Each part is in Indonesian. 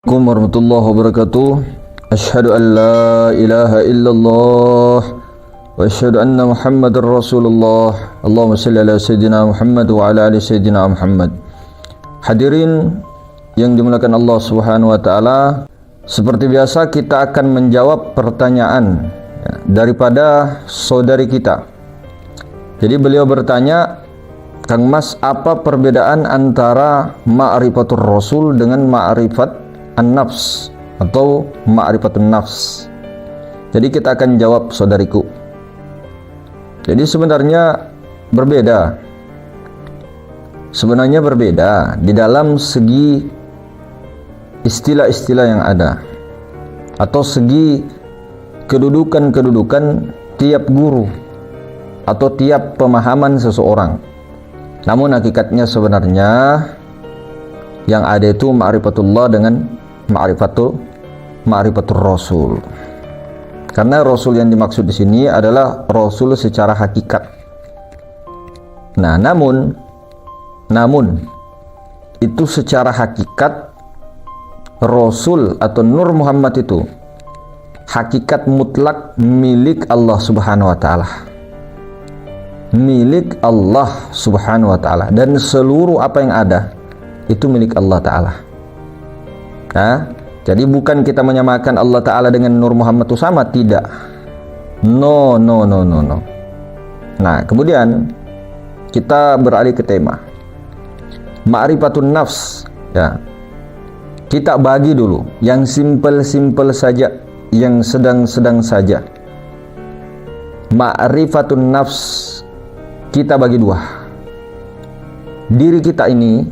Assalamualaikum warahmatullahi wabarakatuh. Asyhadu an la ilaha illallah wa asyhadu anna Muhammadar Rasulullah. Allahumma shalli ala sayyidina Muhammad wa ala ali sayyidina Muhammad. Hadirin yang dimuliakan Allah Subhanahu wa taala, seperti biasa kita akan menjawab pertanyaan daripada saudari kita. Jadi beliau bertanya, Kang Mas, apa perbedaan antara ma'rifatur Rasul dengan ma'rifat an-nafs atau ma'rifatun nafs? Jadi kita akan jawab, saudariku. Jadi sebenarnya berbeda. Sebenarnya berbeda di dalam segi istilah-istilah yang ada atau segi kedudukan-kedudukan tiap guru atau tiap pemahaman seseorang. Namun hakikatnya sebenarnya yang ada itu ma'rifatullah dengan ma'rifatur Rasul. Karena Rasul yang dimaksud di sini adalah Rasul secara hakikat. Nah, namun itu secara hakikat Rasul atau Nur Muhammad itu hakikat mutlak milik Allah Subhanahu wa taala. Milik Allah Subhanahu wa taala, dan seluruh apa yang ada itu milik Allah taala. Nah, jadi bukan kita menyamakan Allah taala dengan Nur Muhammad itu sama, tidak. No. Nah, kemudian kita beralih ke tema ma'rifatun nafs, ya. Kita bagi dulu yang simple saja, yang sedang saja. Ma'rifatun nafs kita bagi dua. Diri kita ini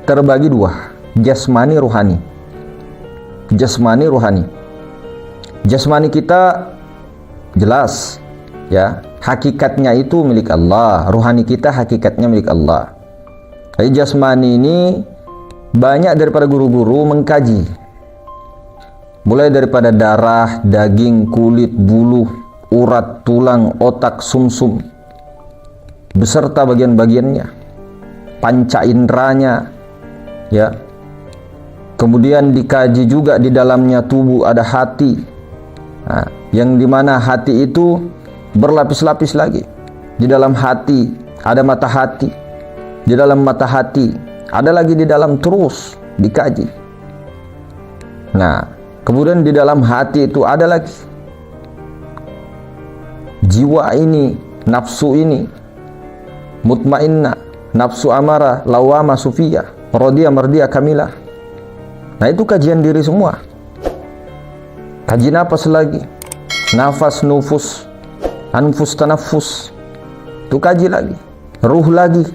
terbagi dua, jasmani ruhani. Jasmani ruhani. Jasmani kita jelas, ya, hakikatnya itu milik Allah. Ruhani kita hakikatnya milik Allah. Jadi jasmani ini banyak daripada guru-guru mengkaji, mulai daripada darah, daging, kulit, bulu, urat, tulang, otak, sumsum, beserta bagian-bagiannya, panca inderanya, ya. Kemudian dikaji juga di dalamnya tubuh ada hati, nah, yang dimana hati itu berlapis-lapis lagi. Di dalam hati ada mata hati, di dalam mata hati ada lagi di dalam, terus dikaji. Nah, kemudian di dalam hati itu ada lagi jiwa ini, nafsu ini, mutmainnah, nafsu amarah, lawamah, sufiyah, radiyah, mardiyah, kamilah. Nah, itu kajian diri semua. Kaji nafas lagi, nafas, nufus, anfus, tanafus, itu kaji lagi. Ruh lagi,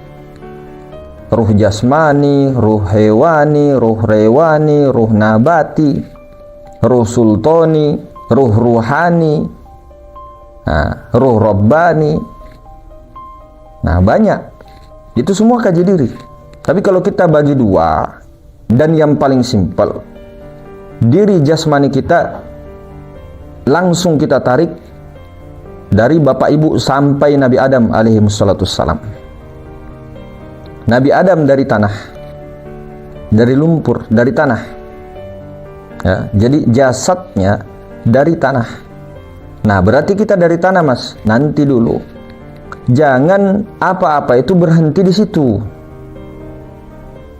ruh jasmani, ruh hewani, ruh rewani, ruh nabati, ruh sultani, ruh ruhani, nah, ruh rabbani. Nah, banyak. Itu semua kaji diri. Tapi kalau kita bagi dua, dan yang paling simpel, diri jasmani kita langsung kita tarik dari bapak ibu sampai Nabi Adam alaihi wassalatu wassalam. Nabi Adam dari tanah, dari lumpur, dari tanah, ya, jadi jasadnya dari tanah. Nah, berarti kita dari tanah, Mas. Nanti dulu, jangan apa-apa itu berhenti di situ.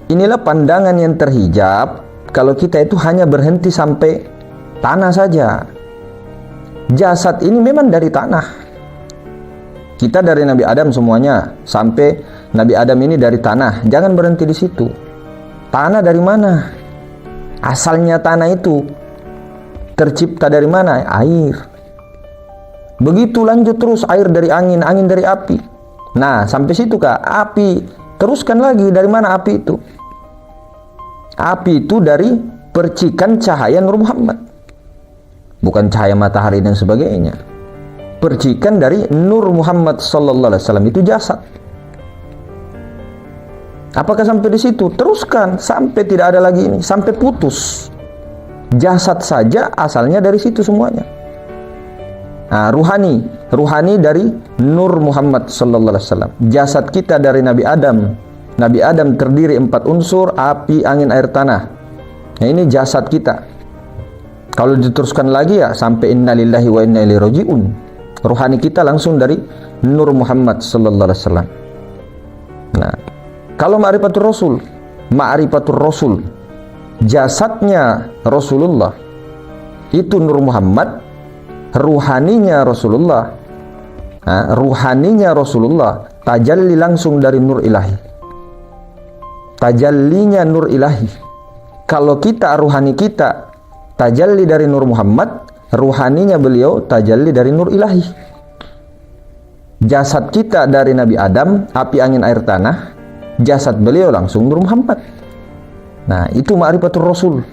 Inilah pandangan yang terhijab kalau kita itu hanya berhenti sampai tanah saja. Jasad ini memang dari tanah. Kita dari Nabi Adam semuanya sampai Nabi Adam ini dari tanah. Jangan berhenti di situ. Tanah dari mana? Asalnya tanah itu tercipta dari mana? Air. Begitu lanjut terus, air dari angin, angin dari api. Nah, sampai situ kah? Api. Teruskan lagi, dari mana api itu? Api itu dari percikan cahaya Nur Muhammad, bukan cahaya matahari dan sebagainya. Percikan dari Nur Muhammad sallallahu alaihi wasallam, itu jasad. Apakah sampai di situ? Teruskan sampai tidak ada lagi ini, sampai putus. Jasad saja asalnya dari situ semuanya. Nah, ruhani dari Nur Muhammad sallallahu alaihi wasallam. Jasad kita dari Nabi Adam. Nabi Adam terdiri 4 unsur: api, angin, air, tanah. Nah, ini jasad kita. Kalau diteruskan lagi ya sampai innalillahi wa inna ilaihi rajiun. Rohani kita langsung dari Nur Muhammad sallallahu alaihi wasallam. Nah, kalau ma'rifatul Rasul, jasadnya Rasulullah itu Nur Muhammad, ruhaninya Rasulullah. Nah, ruhaninya Rasulullah tajalli langsung dari Nur Ilahi. Tajallinya Nur Ilahi. Kalau kita ruhani kita tajalli dari Nur Muhammad, ruhaninya beliau tajalli dari Nur Ilahi. Jasad kita dari Nabi Adam, api, angin, air, tanah, jasad beliau langsung Nur Muhammad. Nah, itu ma'rifatul Rasul.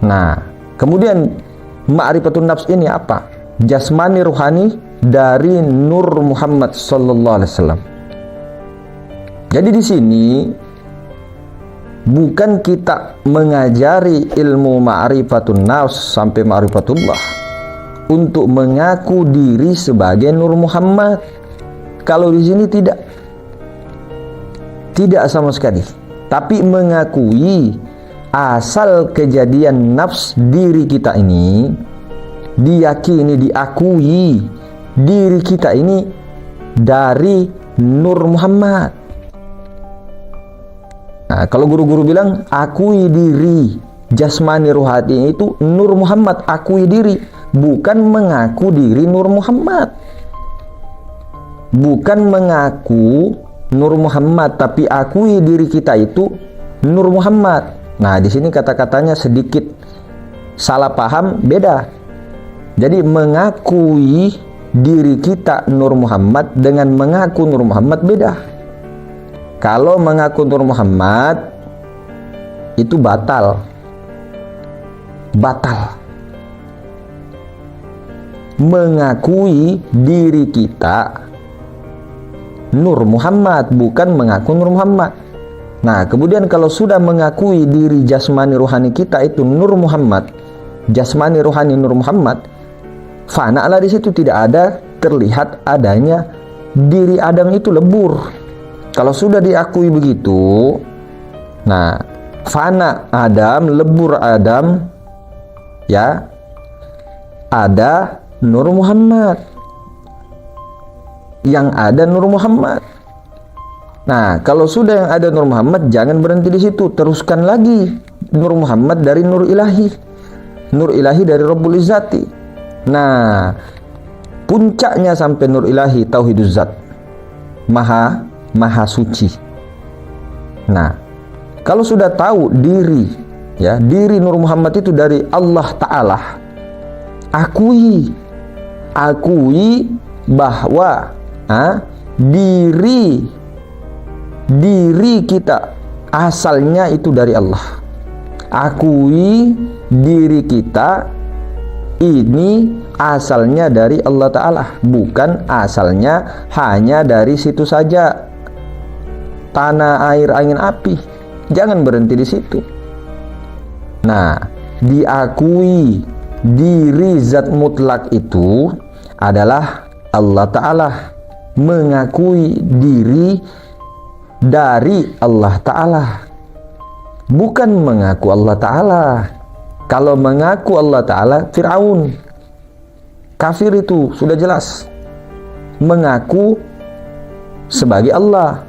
Nah, kemudian ma'rifatul nafs ini apa? Jasmani ruhani dari Nur Muhammad sallallahu alaihi wasallam. Jadi di sini bukan kita mengajari ilmu ma'rifatun nafs sampai ma'rifatullah untuk mengaku diri sebagai Nur Muhammad. Kalau di sini tidak sama sekali. Tapi mengakui asal kejadian nafs diri kita ini, diyakini, diakui diri kita ini dari Nur Muhammad. Nah, kalau guru-guru bilang akui diri jasmani ruhani itu Nur Muhammad, akui diri, bukan mengaku diri Nur Muhammad. Bukan mengaku Nur Muhammad, tapi akui diri kita itu Nur Muhammad. Nah, di sini kata-katanya sedikit salah paham, beda. Jadi mengakui diri kita Nur Muhammad dengan mengaku Nur Muhammad beda. Kalau mengaku Nur Muhammad itu batal. Mengakui diri kita Nur Muhammad, bukan mengaku Nur Muhammad. Nah, kemudian kalau sudah mengakui diri jasmani rohani kita itu Nur Muhammad, jasmani rohani Nur Muhammad, fana lah di situ, tidak ada terlihat adanya diri Adam itu lebur. Kalau sudah diakui begitu, nah, fana Adam, lebur Adam, ya, ada Nur Muhammad. Yang ada Nur Muhammad. Nah, kalau sudah yang ada Nur Muhammad, jangan berhenti di situ, teruskan lagi Nur Muhammad dari Nur Ilahi. Nur Ilahi dari Rabbul Izzati. Nah, puncaknya sampai Nur Ilahi Tauhiduz Zat. Maha suci. Nah, kalau sudah tahu diri, ya, diri Nur Muhammad itu dari Allah Ta'ala, akui bahwa diri kita asalnya itu dari Allah. Akui diri kita ini asalnya dari Allah Ta'ala, bukan asalnya hanya dari situ saja, tanah, air, angin, api. Jangan berhenti di situ. Nah, diakui diri zat mutlak itu adalah Allah Ta'ala. Mengakui diri dari Allah Ta'ala, bukan mengaku Allah Ta'ala. Kalau mengaku Allah Ta'ala, Fir'aun kafir, itu sudah jelas mengaku sebagai Allah.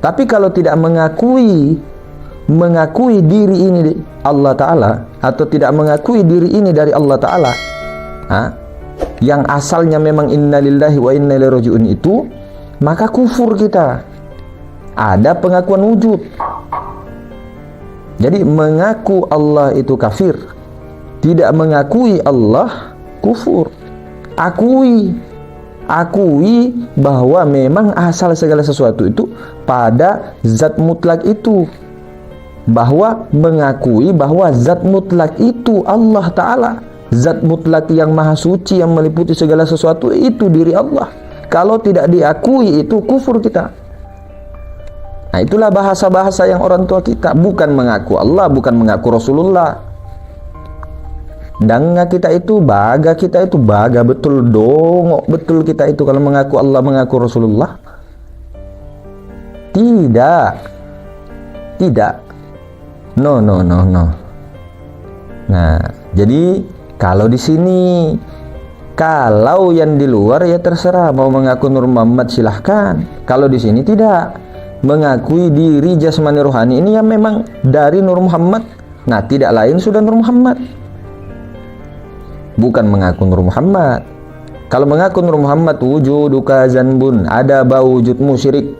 Tapi kalau tidak mengakui diri ini Allah Ta'ala, atau tidak mengakui diri ini dari Allah Ta'ala, yang asalnya memang innalillahi wa inna ilaihi rajiun itu, maka kufur kita. Ada pengakuan wujud. Jadi mengaku Allah itu kafir, tidak mengakui Allah kufur. Akui bahwa memang asal segala sesuatu itu pada zat mutlak itu. Bahwa mengakui bahwa zat mutlak itu Allah Ta'ala, zat mutlak yang maha suci, yang meliputi segala sesuatu itu diri Allah. Kalau tidak diakui, itu kufur kita. Nah, itulah bahasa-bahasa yang orang tua kita, bukan mengaku Allah, bukan mengaku Rasulullah. Dan kita itu baga betul, dongok betul kita itu kalau mengaku Allah, mengaku Rasulullah. Tidak. No, no, no, no. Nah, jadi kalau di sini, kalau yang di luar ya terserah mau mengaku Nur Muhammad silahkan. Kalau di sini tidak, mengakui diri jasmani rohani ini yang memang dari Nur Muhammad. Nah, tidak lain sudah Nur Muhammad. Bukan mengaku Nur Muhammad. Kalau mengaku Nur Muhammad wujuduka zanbun, ada bau wujudmu syirik.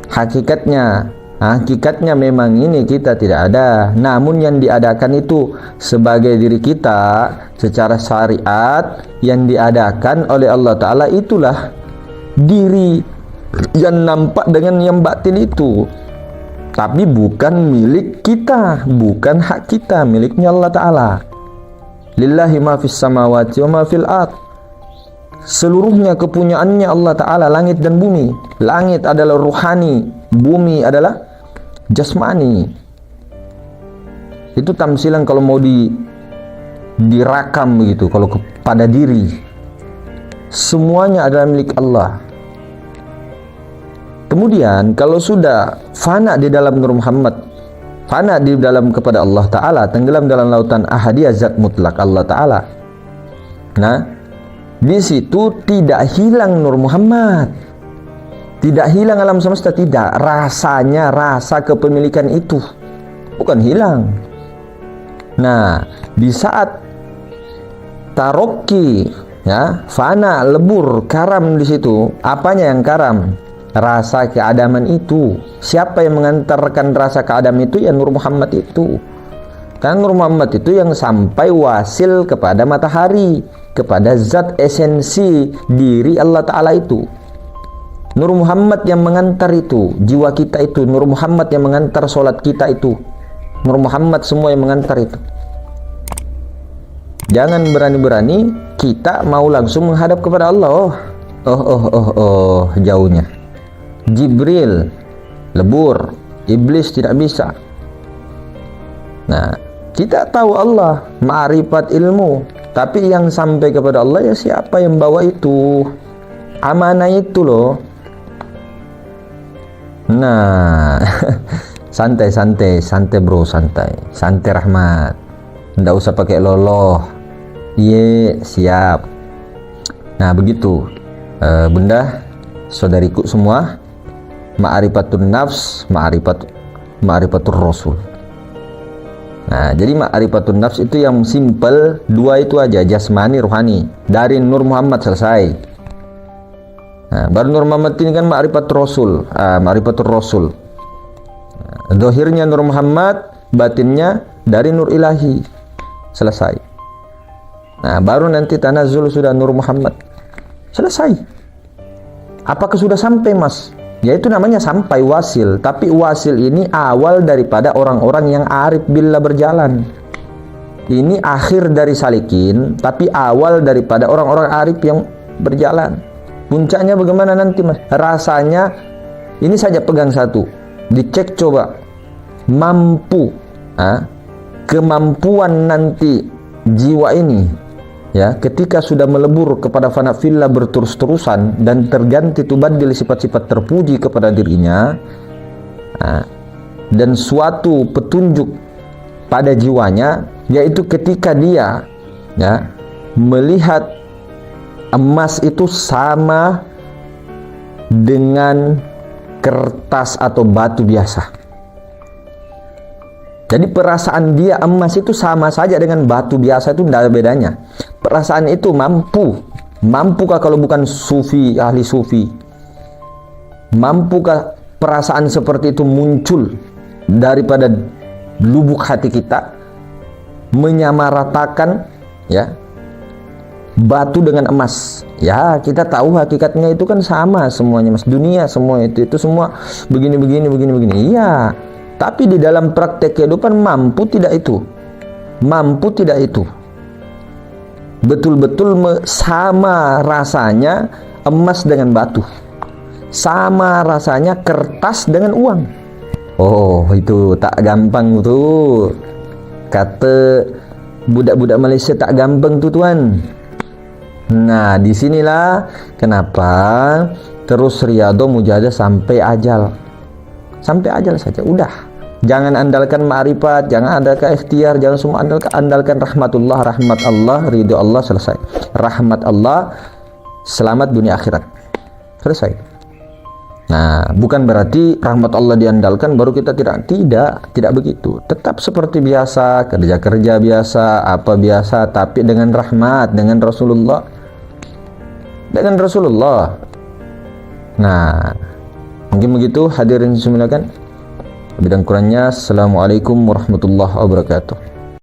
Hakikatnya memang ini kita tidak ada. Namun yang diadakan itu sebagai diri kita secara syariat yang diadakan oleh Allah Ta'ala, itulah diri yang nampak dengan yang batin itu. Tapi bukan milik kita, bukan hak kita, miliknya Allah Ta'ala. Lillahi ma fis samawati wa ma fil ard. Seluruhnya kepunyaannya Allah Ta'ala, langit dan bumi. Langit adalah ruhani, bumi adalah jasmani. Itu tamsilan kalau mau dirakam begitu, kalau kepada diri. Semuanya adalah milik Allah. Kemudian kalau sudah fana di dalam Nur Muhammad, fana di dalam kepada Allah Ta'ala, tenggelam dalam lautan ahadiyah zat mutlak Allah Ta'ala. Nah, di situ tidak hilang Nur Muhammad, tidak hilang alam semesta, tidak. Rasanya, rasa kepemilikan itu bukan hilang. Nah, di saat taroki, ya, fana, lebur, karam di situ, apanya yang karam? Rasa keadaman itu. Siapa yang mengantarkan rasa keadam itu? Ya Nur Muhammad itu. Kan Nur Muhammad itu yang sampai wasil kepada matahari, kepada zat esensi diri Allah Ta'ala itu. Nur Muhammad yang mengantar itu, jiwa kita itu. Nur Muhammad yang mengantar solat kita itu. Nur Muhammad semua yang mengantar itu. Jangan berani-berani kita mau langsung menghadap kepada Allah. Jauhnya. Jibril, lebur, iblis tidak bisa. Nah, kita tahu Allah, ma'rifat ilmu. Tapi yang sampai kepada Allah ya siapa yang bawa itu? Amanah itu loh. Nah, santai bro, santai Rahmat. Nggak usah pakai loloh. Iya, siap. Nah, begitu. Bunda, saudariku semua, ma'rifatun nafs, ma'rifatur rasul. Nah, jadi ma'rifatun nafs itu yang simple, dua itu aja, jasmani, rohani. Dari Nur Muhammad selesai. Nah, baru Nur Muhammad ini kan ma'rifat rasul, ma'rifatur rasul. Nah, zahirnya Nur Muhammad, batinnya dari Nur Ilahi. Selesai. Nah, baru nanti tanazzul sudah Nur Muhammad. Selesai. Apakah sudah sampai, Mas? Ya itu namanya sampai wasil. Tapi wasil ini awal daripada orang-orang yang arif billah berjalan. Ini akhir dari salikin, tapi awal daripada orang-orang arif yang berjalan. Puncaknya bagaimana nanti, Mas? Rasanya ini saja pegang satu, dicek coba. Mampu, kemampuan nanti jiwa ini, ya, ketika sudah melebur kepada fana fillah berterus-terusan dan terganti tubadil sifat-sifat terpuji kepada dirinya, dan suatu petunjuk pada jiwanya, yaitu ketika dia, ya, melihat emas itu sama dengan kertas atau batu biasa. Jadi perasaan dia emas itu sama saja dengan batu biasa, itu tidak ada bedanya. Perasaan itu mampukah kalau bukan sufi, ahli sufi, mampukah perasaan seperti itu muncul daripada lubuk hati kita, menyamaratakan, ya, batu dengan emas? Ya, kita tahu hakikatnya itu kan sama semuanya, Mas. Dunia semua itu semua begini. Iya. Tapi di dalam praktek kehidupan mampu tidak itu? Mampu tidak itu? Betul-betul sama rasanya emas dengan batu. Sama rasanya kertas dengan uang. Oh, itu tak gampang tuh. Kata budak-budak Malaysia tak gampang tuh, tuan. Nah, disinilah kenapa terus riyadhah mujahadah sampai ajal. Sampai ajal saja, udah. Jangan andalkan ma'rifat, jangan andalkan ikhtiar, jangan semua andalkan rahmatullah, rahmat Allah, ridho Allah, selesai. Rahmat Allah, selamat dunia akhirat. Selesai. Nah, bukan berarti rahmat Allah diandalkan baru kita tidak begitu. Tetap seperti biasa, kerja biasa, apa biasa, tapi dengan rahmat, dengan Rasulullah. Dengan Rasulullah. Nah, mungkin begitu hadirin semuanya kan. Lebih dan kurangnya, assalamualaikum warahmatullahi wabarakatuh.